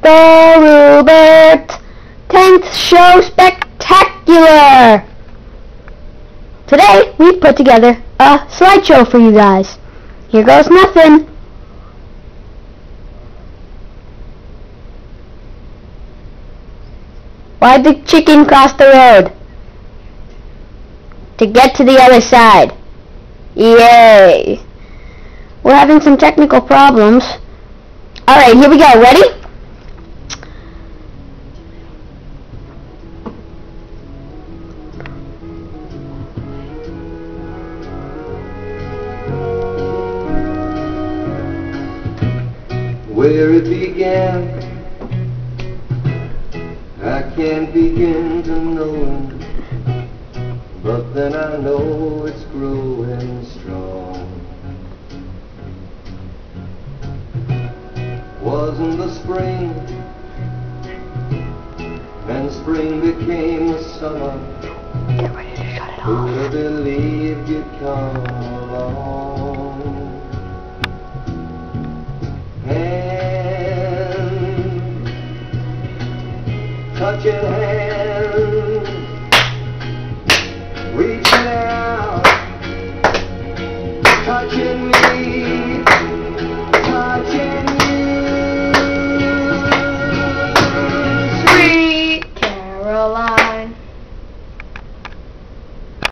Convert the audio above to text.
Rupert 10th Show Spectacular! Today, we've put together a slideshow for you guys. Here goes nothing. Why'd the chicken cross the road? To get to the other side. Yay! We're having some technical problems. Alright, here we go. Ready? Where it began, I can't begin to know, but then I know it's growing strong. Wasn't the spring, and spring became the summer. Get ready to shut it Who'd off. have believed you'd come along? Hand, touching hand,